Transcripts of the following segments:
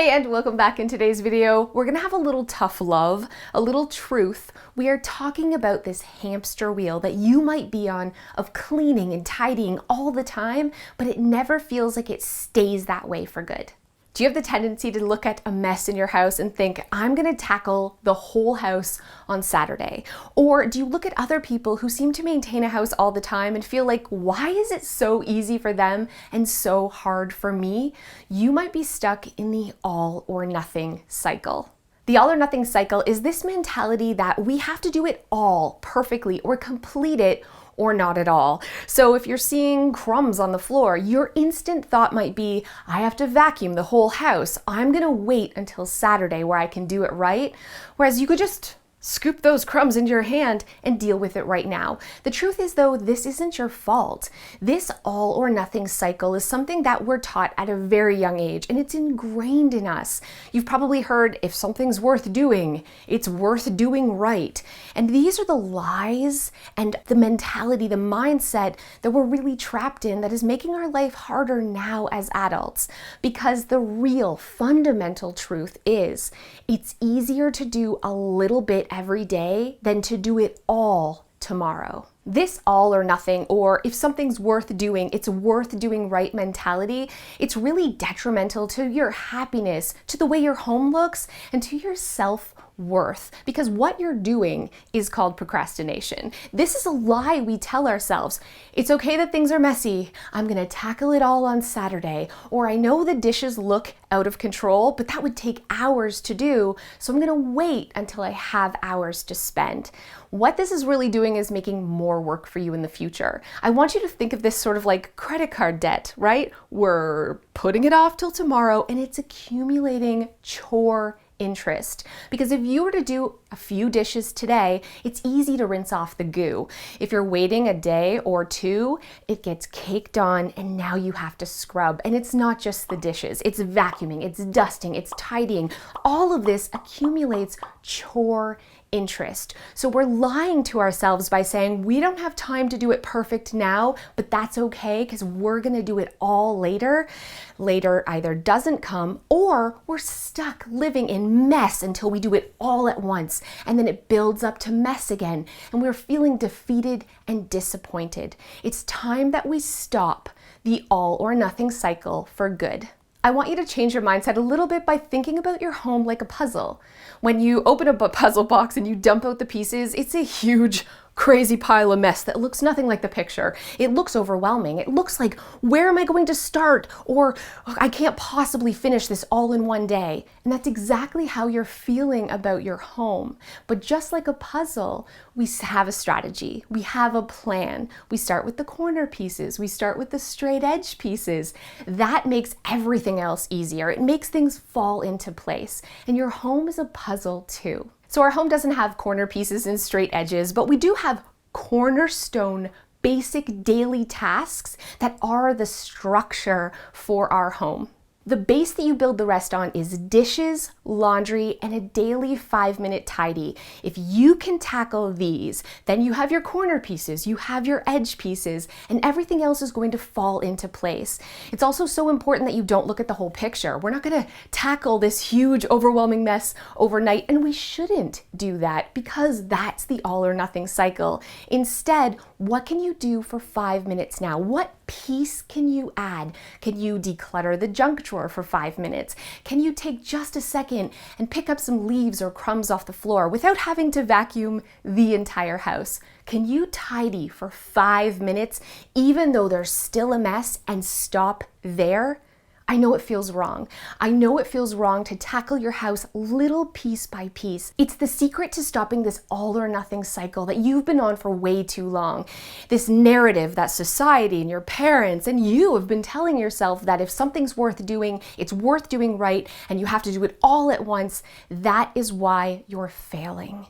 Hey, and welcome back. In today's video, we're gonna have a little tough love, a little truth. We are talking about this hamster wheel that you might be on of cleaning and tidying all the time, but it never feels like it stays that way for good. Do you have the tendency to look at a mess in your house and think, I'm gonna tackle the whole house on Saturday? Or do you look at other people who seem to maintain a house all the time and feel like, why is it so easy for them and so hard for me? You might be stuck in the all or nothing cycle. The all or nothing cycle is this mentality that we have to do it all perfectly or complete it or not at all. So if you're seeing crumbs on the floor, your instant thought might be, I have to vacuum the whole house. I'm gonna wait until Saturday where I can do it right. Whereas you could just scoop those crumbs into your hand and deal with it right now. The truth is though, this isn't your fault. This all or nothing cycle is something that we're taught at a very young age, and it's ingrained in us. You've probably heard, if something's worth doing, it's worth doing right. And these are the lies and the mentality, the mindset that we're really trapped in that is making our life harder now as adults. Because the real fundamental truth is, it's easier to do a little bit every day than to do it all tomorrow. This all or nothing, or if something's worth doing, it's worth doing right mentality, it's really detrimental to your happiness, to the way your home looks, and to your self-worth, because what you're doing is called procrastination. This is a lie we tell ourselves. It's okay that things are messy. I'm gonna tackle it all on Saturday. Or I know the dishes look out of control, but that would take hours to do, so I'm gonna wait until I have hours to spend. What this is really doing is making more work for you in the future. I want you to think of this sort of like credit card debt, right? We're putting it off till tomorrow and it's accumulating chore interest. Because if you were to do a few dishes today, it's easy to rinse off the goo. If you're waiting a day or two, it gets caked on and now you have to scrub. And it's not just the dishes, it's vacuuming, it's dusting, it's tidying. All of this accumulates chore interest. So we're lying to ourselves by saying we don't have time to do it perfect now, but that's okay because we're gonna do it all later. Later either doesn't come, or we're stuck living in mess until we do it all at once, and then it builds up to mess again, and we're feeling defeated and disappointed. It's time that we stop the all or nothing cycle for good. I want you to change your mindset a little bit by thinking about your home like a puzzle. When you open up a puzzle box and you dump out the pieces, it's a huge, crazy pile of mess that looks nothing like the picture. It looks overwhelming. It looks like, where am I going to start? Or I can't possibly finish this all in one day. And that's exactly how you're feeling about your home. But just like a puzzle, we have a strategy. We have a plan. We start with the corner pieces. We start with the straight edge pieces. That makes everything else easier. It makes things fall into place. And your home is a puzzle too. So our home doesn't have corner pieces and straight edges, but we do have cornerstone basic daily tasks that are the structure for our home. The base that you build the rest on is dishes, laundry, and a daily 5-minute tidy. If you can tackle these, then you have your corner pieces, you have your edge pieces, and everything else is going to fall into place. It's also so important that you don't look at the whole picture. We're not gonna tackle this huge, overwhelming mess overnight, and we shouldn't do that because that's the all or nothing cycle. Instead, what can you do for 5 minutes now? What piece can you add? Can you declutter the junk drawer for 5 minutes? Can you take just a second and pick up some leaves or crumbs off the floor without having to vacuum the entire house? Can you tidy for 5 minutes even though there's still a mess and stop there? I know it feels wrong. I know it feels wrong to tackle your house little piece by piece. It's the secret to stopping this all or nothing cycle that you've been on for way too long. This narrative that society and your parents and you have been telling yourself that if something's worth doing, it's worth doing right, and you have to do it all at once. That is why you're failing.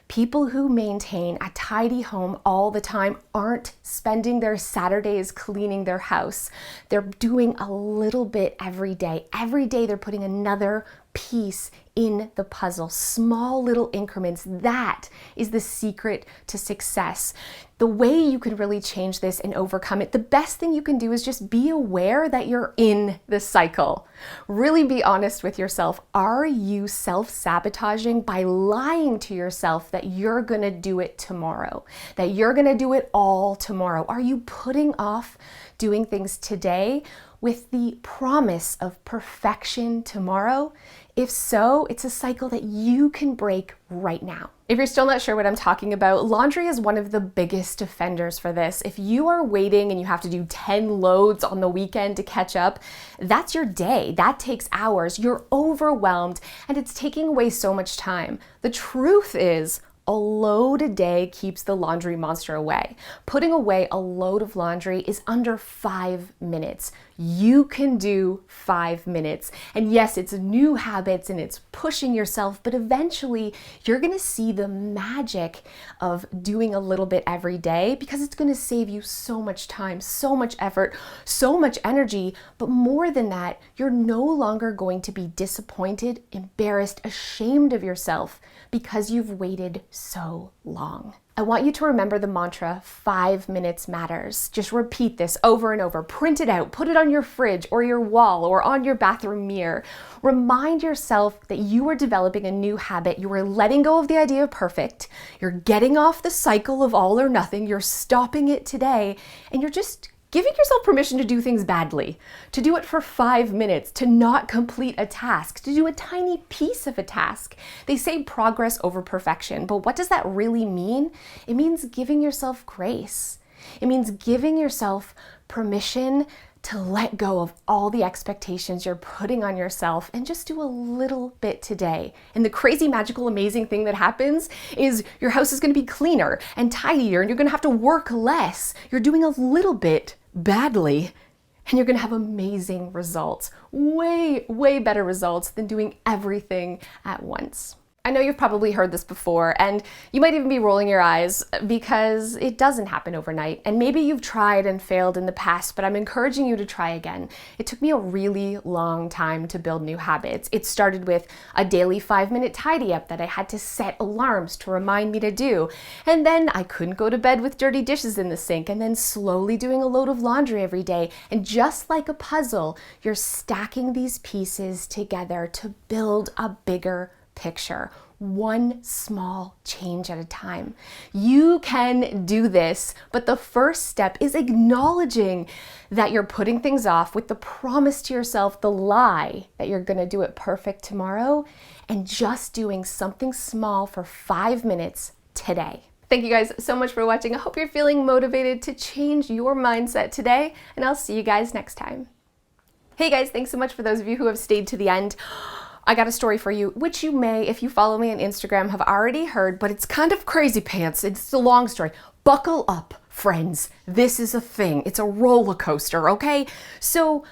People who maintain a tidy home all the time aren't spending their Saturdays cleaning their house. They're doing a little bit every day. Every day they're putting another piece in the puzzle, small little increments. That is the secret to success. The way you can really change this and overcome it, the best thing you can do is just be aware that you're in the cycle. Really be honest with yourself. Are you self-sabotaging by lying to yourself that you're gonna do it tomorrow, that you're gonna do it all tomorrow? Are you putting off doing things today with the promise of perfection tomorrow? If so, it's a cycle that you can break right now. If you're still not sure what I'm talking about, laundry is one of the biggest offenders for this. If you are waiting and you have to do 10 loads on the weekend to catch up, that's your day. That takes hours. You're overwhelmed and it's taking away so much time. The truth is, a load a day keeps the laundry monster away. Putting away a load of laundry is under 5 minutes. You can do 5 minutes. And yes, it's new habits and it's pushing yourself, but eventually you're gonna see the magic of doing a little bit every day because it's gonna save you so much time, so much effort, so much energy. But more than that, you're no longer going to be disappointed, embarrassed, ashamed of yourself because you've waited so long. I want you to remember the mantra, 5 minutes matters. Just repeat this over and over. Print it out, put it on your fridge or your wall or on your bathroom mirror. Remind yourself that you are developing a new habit. You are letting go of the idea of perfect. You're getting off the cycle of all or nothing. You're stopping it today and you're just giving yourself permission to do things badly, to do it for 5 minutes, to not complete a task, to do a tiny piece of a task. They say progress over perfection, but what does that really mean? It means giving yourself grace. It means giving yourself permission to let go of all the expectations you're putting on yourself and just do a little bit today. And the crazy, magical, amazing thing that happens is your house is gonna be cleaner and tidier and you're gonna have to work less. You're doing a little bit badly and you're gonna have amazing results. Way, way better results than doing everything at once. I know you've probably heard this before, and you might even be rolling your eyes because it doesn't happen overnight. And maybe you've tried and failed in the past, but I'm encouraging you to try again. It took me a really long time to build new habits. It started with a daily 5-minute tidy up that I had to set alarms to remind me to do. And then I couldn't go to bed with dirty dishes in the sink, and then slowly doing a load of laundry every day. And just like a puzzle, you're stacking these pieces together to build a bigger picture, one small change at a time. You can do this, but the first step is acknowledging that you're putting things off with the promise to yourself, the lie that you're gonna do it perfect tomorrow, and just doing something small for 5 minutes today. Thank you guys so much for watching. I hope you're feeling motivated to change your mindset today, and I'll see you guys next time. Hey guys, thanks so much for those of you who have stayed to the end. I got a story for you, which you may, if you follow me on Instagram, have already heard, but it's kind of crazy pants. It's a long story. Buckle up, friends. This is a thing. It's a roller coaster, okay? So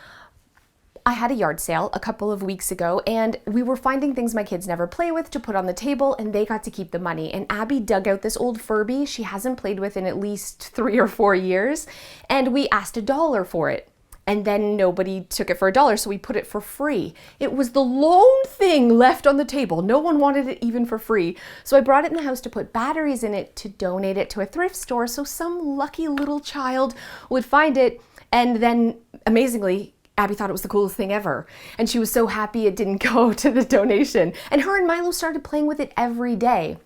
I had a yard sale a couple of weeks ago, and we were finding things my kids never play with to put on the table, and they got to keep the money. And Abby dug out this old Furby she hasn't played with in at least 3 or 4 years, and we asked $1 for it. And then nobody took it for $1, so we put it for free. It was the lone thing left on the table. No one wanted it even for free. So I brought it in the house to put batteries in it to donate it to a thrift store so some lucky little child would find it. And then, amazingly, Abby thought it was the coolest thing ever. And she was so happy it didn't go to the donation. And her and Milo started playing with it every day.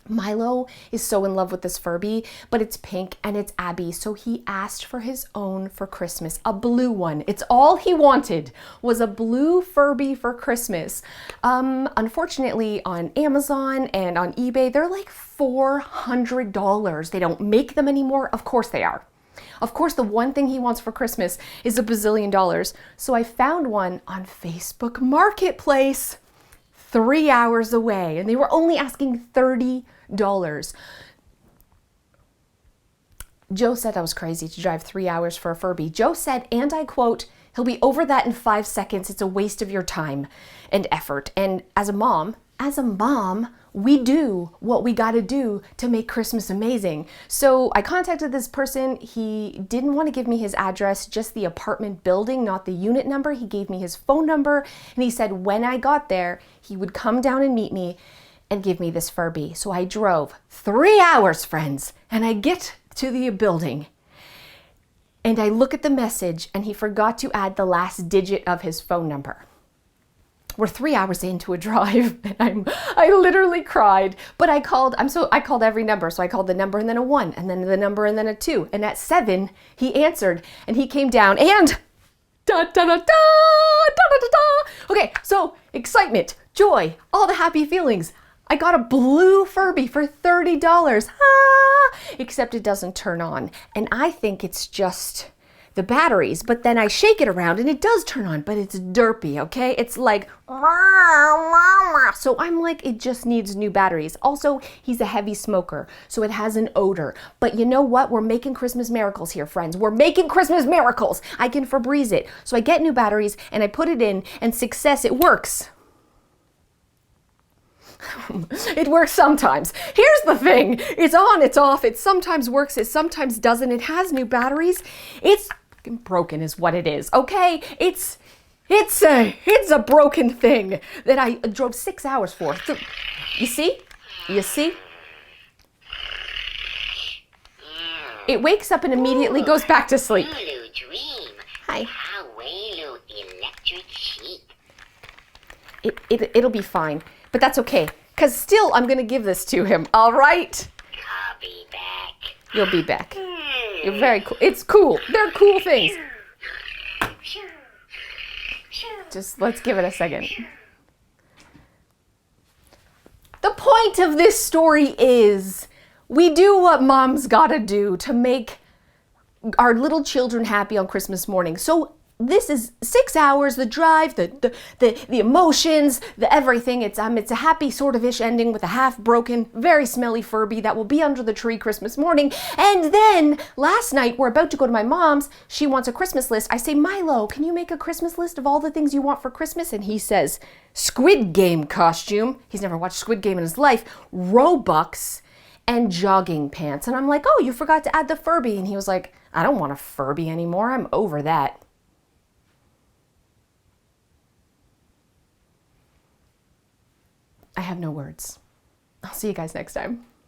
Milo is so in love with this Furby, but it's pink and it's Abby, so he asked for his own for Christmas, a blue one. It's all he wanted was a blue Furby for Christmas. Unfortunately, on Amazon and on eBay, they're like $400. They don't make them anymore. Of course they are. Of course, the one thing he wants for Christmas is $1 bazillion. So I found one on Facebook Marketplace. 3 hours away, and they were only asking $30. Joe said I was crazy to drive 3 hours for a Furby. Joe said, and I quote, "He'll be over that in 5 seconds. It's a waste of your time and effort." And as a mom, we do what we got to do to make Christmas amazing. So I contacted this person. He didn't want to give me his address, just the apartment building, not the unit number. He gave me his phone number, and he said when I got there, he would come down and meet me and give me this Furby. So I drove 3 hours, friends, and I get to the building and I look at the message and he forgot to add the last digit of his phone number. We're 3 hours into a drive and I literally cried, but I called every number. So I called the number and then a 1 and then the number and then a 2. And at 7, he answered and he came down and da da da da da da da da. Okay, so excitement, joy, all the happy feelings. I got a blue Furby for $30. Except it doesn't turn on. And I think it's just the batteries, but then I shake it around and it does turn on, but it's derpy, okay? It's like, so I'm like, it just needs new batteries. Also, he's a heavy smoker, so it has an odor. But you know what? We're making Christmas miracles here, friends. We're making Christmas miracles. I can Febreze it. So I get new batteries and I put it in and success, it works. It works sometimes. Here's the thing. It's on, it's off. It sometimes works, it sometimes doesn't. It has new batteries. It's broken is what it is, okay? It's a broken thing that I drove 6 hours for. You see? You see? It wakes up and immediately goes back to sleep. Hi. It'll be fine. But that's okay, because still I'm going to give this to him, all right? I'll be back. You'll be back. You're very cool. It's cool. They're cool things. Just let's give it a second. The point of this story is we do what moms gotta do to make our little children happy on Christmas morning. So this is 6 hours, the drive, the emotions, the everything. It's a happy sort of ish ending with a half broken, very smelly Furby that will be under the tree Christmas morning. And then last night, we're about to go to my mom's. She wants a Christmas list. I say, Milo, can you make a Christmas list of all the things you want for Christmas? And he says, Squid Game costume. He's never watched Squid Game in his life. Robux and jogging pants. And I'm like, oh, you forgot to add the Furby. And he was like, I don't want a Furby anymore. I'm over that. I have no words. I'll see you guys next time.